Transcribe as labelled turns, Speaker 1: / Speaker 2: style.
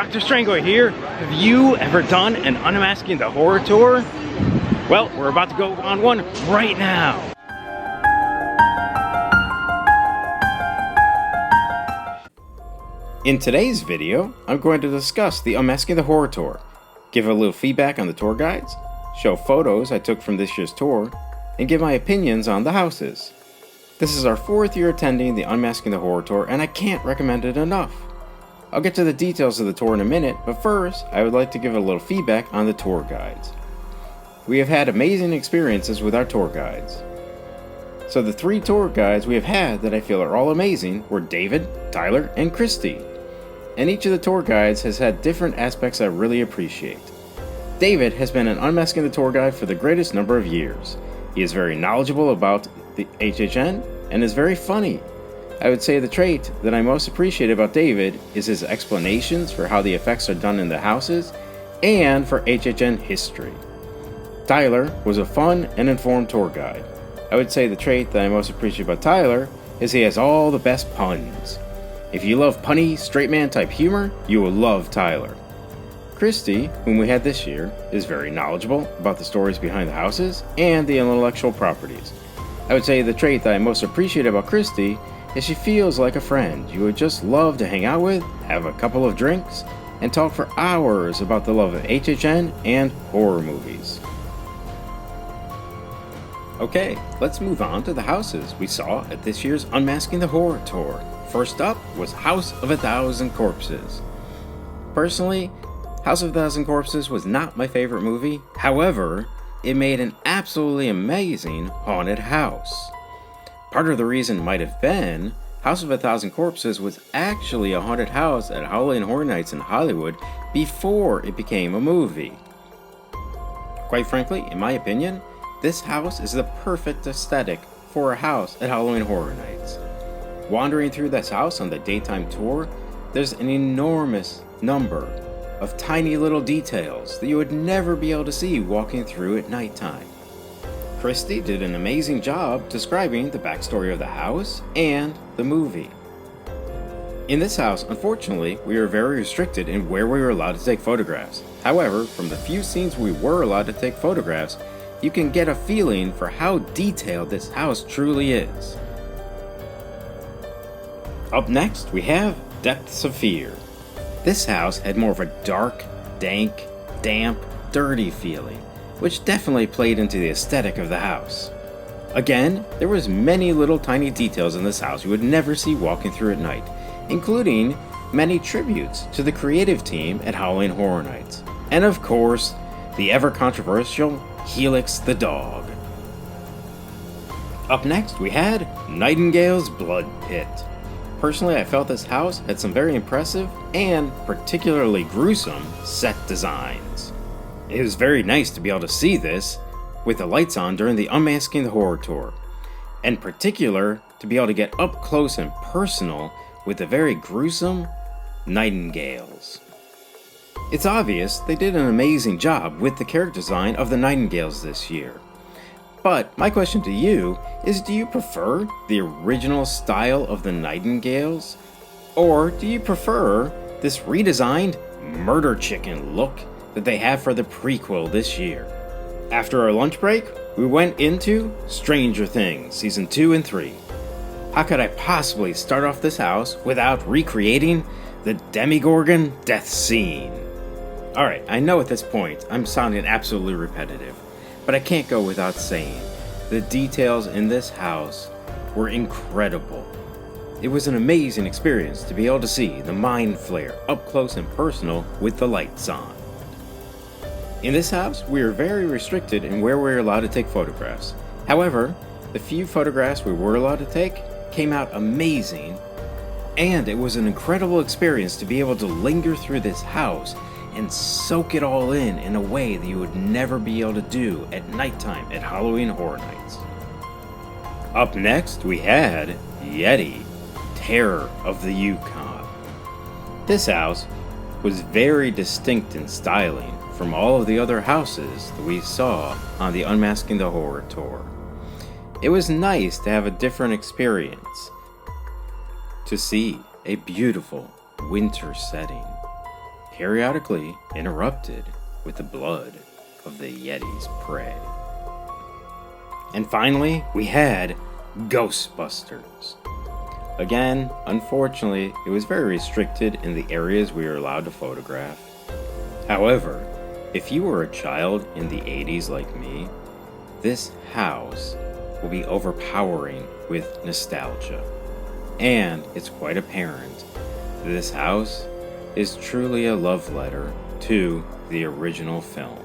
Speaker 1: Dr. Strengoit here. Have you ever done an Unmasking the Horror Tour? Well, we're about to go on one right now. In today's video, I'm going to discuss the Unmasking the Horror Tour, give a little feedback on the tour guides, show photos I took from this year's tour, and give my opinions on the houses. This is our 4th year attending the Unmasking the Horror Tour, and I can't recommend it enough. I'll get to the details of the tour in a minute, but first, I would like to give a little feedback on the tour guides. We have had amazing experiences with our tour guides. So the 3 tour guides we have had that I feel are all amazing were David, Tyler, and Christy. And each of the tour guides has had different aspects I really appreciate. David has been an Unmasking the Tour guide for the greatest number of years. He is very knowledgeable about the HHN and is very funny. I would say the trait that I most appreciate about David is his explanations for how the effects are done in the houses and for HHN history. Tyler was a fun and informed tour guide. I would say the trait that I most appreciate about Tyler is he has all the best puns. If you love punny, straight man type humor, you will love Tyler. Christy, whom we had this year, is very knowledgeable about the stories behind the houses and the intellectual properties. I would say the trait that I most appreciate about Christy is she feels like a friend you would just love to hang out with, have a couple of drinks, and talk for hours about the love of HHN and horror movies. Okay, let's move on to the houses we saw at this year's Unmasking the Horror Tour. First up was House of a Thousand Corpses. Personally, House of a Thousand Corpses was not my favorite movie. However, it made an absolutely amazing haunted house. Part of the reason might have been House of a Thousand Corpses was actually a haunted house at Halloween Horror Nights in Hollywood before it became a movie. Quite frankly, in my opinion, this house is the perfect aesthetic for a house at Halloween Horror Nights. Wandering through this house on the daytime tour, there's an enormous number of tiny little details that you would never be able to see walking through at nighttime. Christy did an amazing job describing the backstory of the house and the movie. In this house, unfortunately, we were very restricted in where we were allowed to take photographs. However, from the few scenes we were allowed to take photographs, you can get a feeling for how detailed this house truly is. Up next, we have Depths of Fear. This house had more of a dark, dank, damp, dirty feeling, which definitely played into the aesthetic of the house. Again, there was many little tiny details in this house you would never see walking through at night, including many tributes to the creative team at Halloween Horror Nights, and of course, the ever-controversial Helix the dog. Up next, we had Nightingales Blood Pit. Personally, I felt this house had some very impressive and particularly gruesome set designs. It was very nice to be able to see this with the lights on during the Unmasking the Horror Tour, and in particular to be able to get up close and personal with the very gruesome Nightengales. It's obvious they did an amazing job with the character design of the Nightengales this year. But my question to you is, do you prefer the original style of the Nightengales? Or do you prefer this redesigned murder chicken look that they have for the prequel this year? After our lunch break, we went into Stranger Things Season 2 and 3. How could I possibly start off this house without recreating the Demogorgon death scene? Alright, I know at this point I'm sounding absolutely repetitive, but I can't go without saying, the details in this house were incredible. It was an amazing experience to be able to see the mind flare up close and personal with the lights on. In this house, we were very restricted in where we were allowed to take photographs. However, the few photographs we were allowed to take came out amazing, and it was an incredible experience to be able to linger through this house and soak it all in a way that you would never be able to do at nighttime at Halloween Horror Nights. Up next, we had Yeti Terror of the Yukon. This house was very distinct in styling from all of the other houses that we saw on the Unmasking the Horror Tour. It was nice to have a different experience, to see a beautiful winter setting. periodically interrupted with the blood of the Yeti's prey. And finally, we had Ghostbusters. Again, unfortunately, it was very restricted in the areas we were allowed to photograph. However, if you were a child in the 80s like me, this house will be overpowering with nostalgia. And it's quite apparent that this house is truly a love letter to the original film.